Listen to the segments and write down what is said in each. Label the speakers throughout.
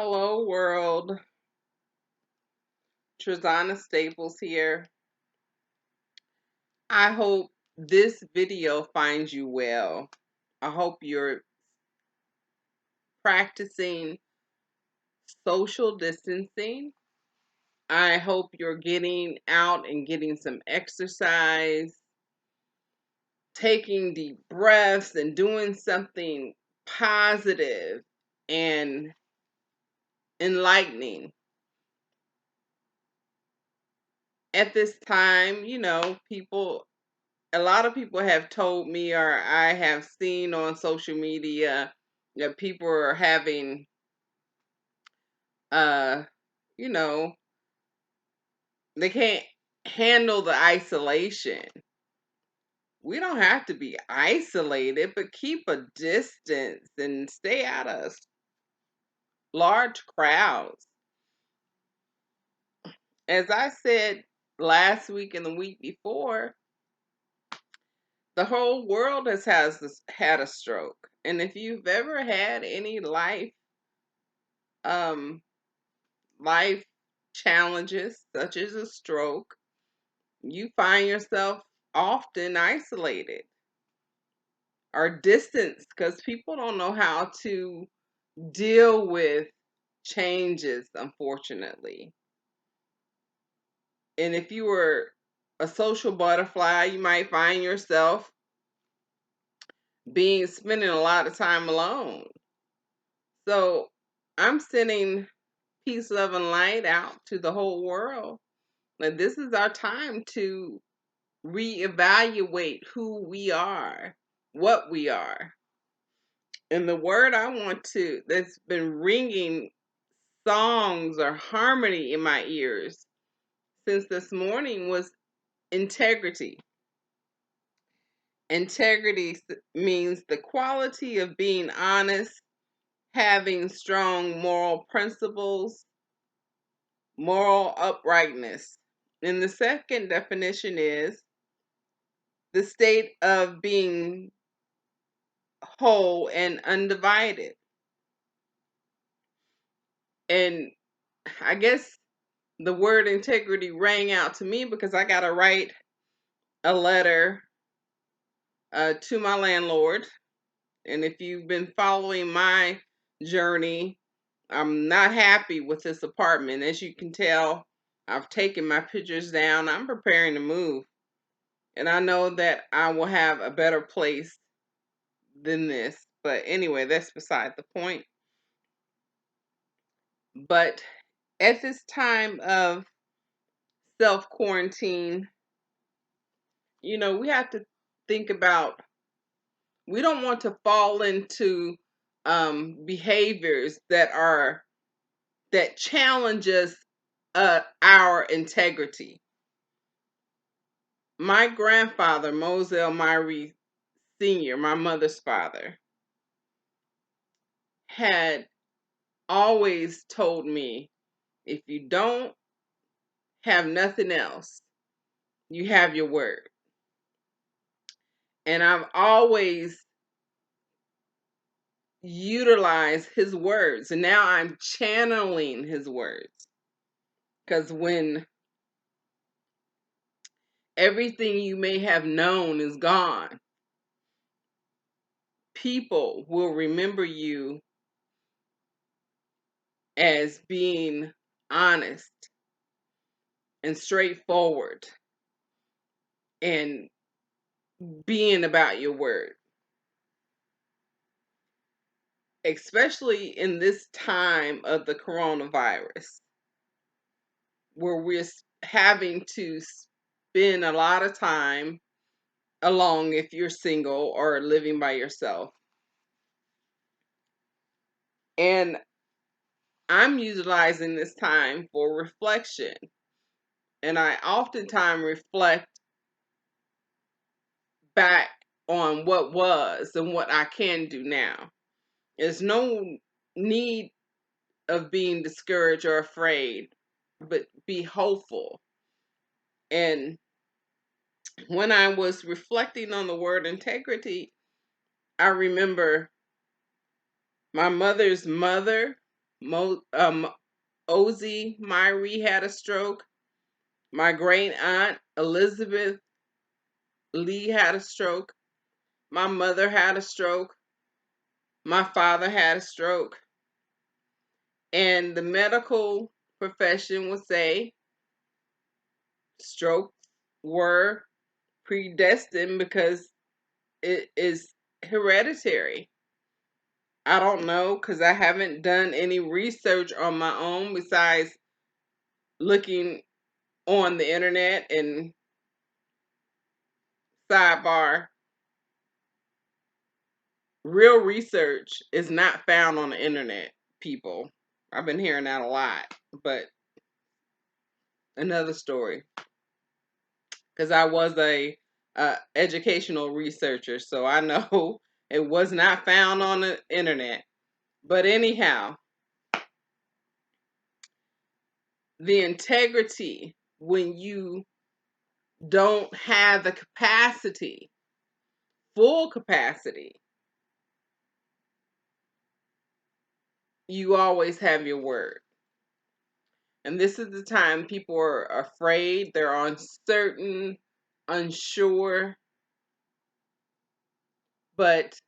Speaker 1: Hello world, Trazana Staples here. I hope this video finds you well. I hope you're practicing social distancing. I hope you're getting out and getting some exercise, taking deep breaths and doing something positive and enlightening. At this time, a lot of people have told me, or I have seen on social media, that people are having, uh, you know, they can't handle the isolation. We don't have to be isolated, but keep a distance and stay out of large crowds. As I said last week and the week before, the whole world had a stroke. And if you've ever had any um, life challenges, such as a stroke, you find yourself often isolated or distanced because people don't know how to deal with changes, unfortunately. And if you were a social butterfly, you might find yourself spending a lot of time alone. So I'm sending peace, love, and light out to the whole world. Like, this is our time to reevaluate who we are, what we are. And the word that's been ringing songs or harmony in my ears since this morning was integrity. Integrity means the quality of being honest, having strong moral principles, moral uprightness. And the second definition is the state of being whole and undivided. And I guess the word integrity rang out to me because I got to write a letter to my landlord. And if you've been following my journey, I'm not happy with this apartment. As you can tell, I've taken my pictures down. I'm preparing to move. And I know that I will have a better place than this. But anyway, that's beside the point. But at this time of self quarantine, we have to think about, we don't want to fall into behaviors that challenges our integrity. My grandfather, Moselle Myrie Sr., my mother's father, had always told me, if you don't have nothing else, you have your word. And I've always utilized his words, and now I'm channeling his words. Because when everything you may have known is gone, people will remember you as being honest and straightforward and being about your word. Especially in this time of the coronavirus, where we're having to spend a lot of time alone if you're single or living by yourself. And I'm utilizing this time for reflection. And I oftentimes reflect back on what was and what I can do now. There's no need of being discouraged or afraid, but be hopeful. And when I was reflecting on the word integrity, I remember my mother's mother Ozzie Myrie had a stroke. My great aunt Elizabeth Lee had a stroke. My mother had a stroke. My father had a stroke. And the medical profession would say strokes were predestined because it is hereditary. I don't know because I haven't done any research on my own besides looking on the internet. And sidebar, real research is not found on the internet, people. I've been hearing that a lot, but another story. Because I was a educational researcher, so I know it was not found on the internet. But anyhow, the integrity when you don't have the capacity, full capacity, you always have your word. And this is the time people are afraid, they're uncertain, unsure, but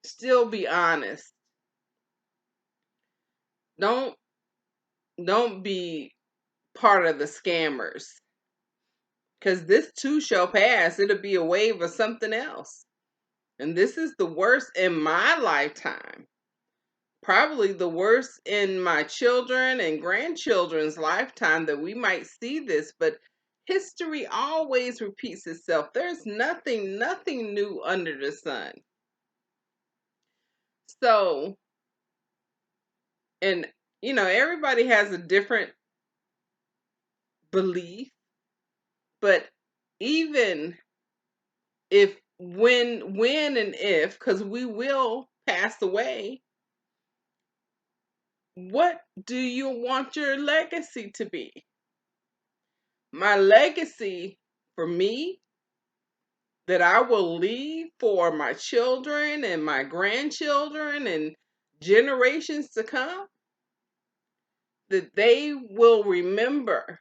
Speaker 1: still be honest. Don't don't be part of the scammers. Because this too shall pass. It'll be a wave of something else. And this is the worst in my lifetime. Probably the worst in my children and grandchildren's lifetime that we might see this. But history always repeats itself. There's nothing new under the sun. So, and everybody has a different belief. But even if when and if, because we will pass away, what do you want your legacy to be? My legacy for me that I will leave for my children and my grandchildren and generations to come, that they will remember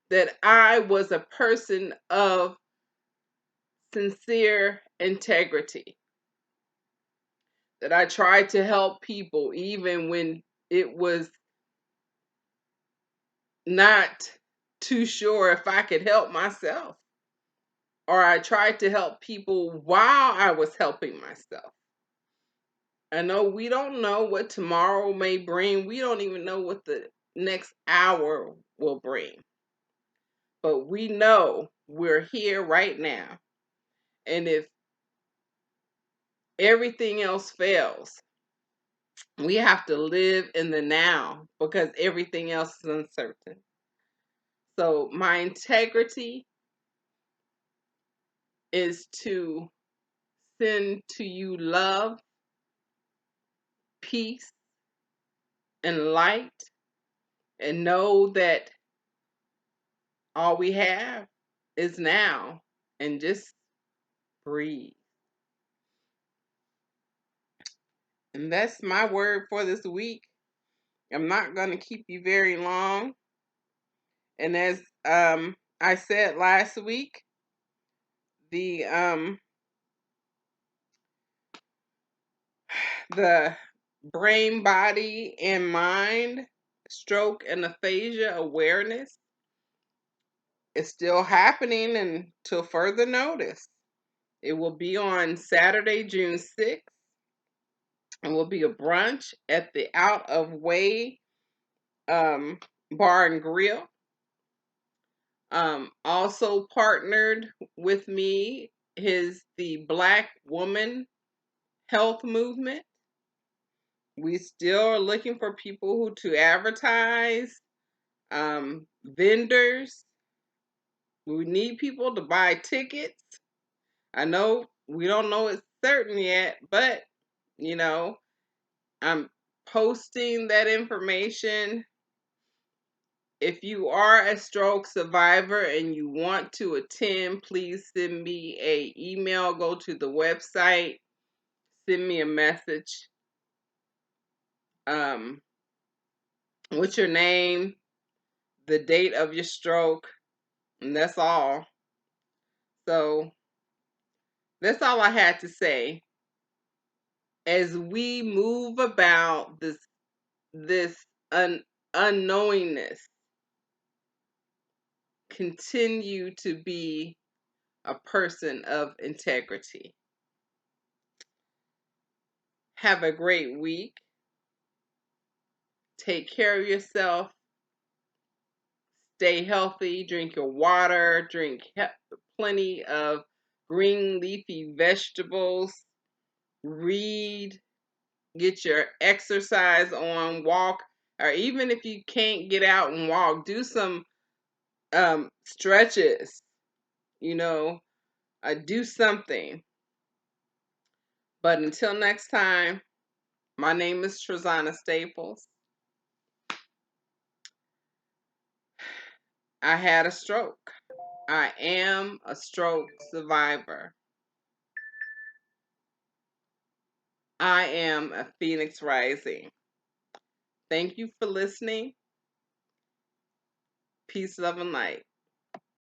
Speaker 1: that I was a person of sincere integrity, that I tried to help people even when it was not too sure if I could help myself, or I tried to help people while I was helping myself. I know we don't know what tomorrow may bring. We don't even know what the next hour will bring. But we know we're here right now. And if everything else fails, we have to live in the now because everything else is uncertain. So my integrity is to send to you love, peace, and light, and know that all we have is now, and just breathe. And that's my word for this week. I'm not going to keep you very long. And as I said last week, the the brain, body, and mind stroke and aphasia awareness is still happening until further notice. It will be on Saturday, June 6th, and will be a brunch at the Out of Way Bar and Grill. Also partnered with me is the Black Woman Health Movement. We still are looking for people who to advertise, vendors. We need people to buy tickets. I know we don't know it's certain yet, but I'm posting that information. If you are a stroke survivor and you want to attend, please send me an email. Go to the website, send me a message. what's your name, the date of your stroke, and that's all. So that's all I had to say. As we move about this unknowingness, continue to be a person of integrity. Have a great week. Take care of yourself. Stay healthy. Drink your water. Drink plenty of green leafy vegetables. Read. Get your exercise on. Walk. Or even if you can't get out and walk, do some stretches. Do something. But until next time, my name is Trazana Staples. I had a stroke. I am a stroke survivor. I am a Phoenix Rising. Thank you for listening. Peace, love, and light.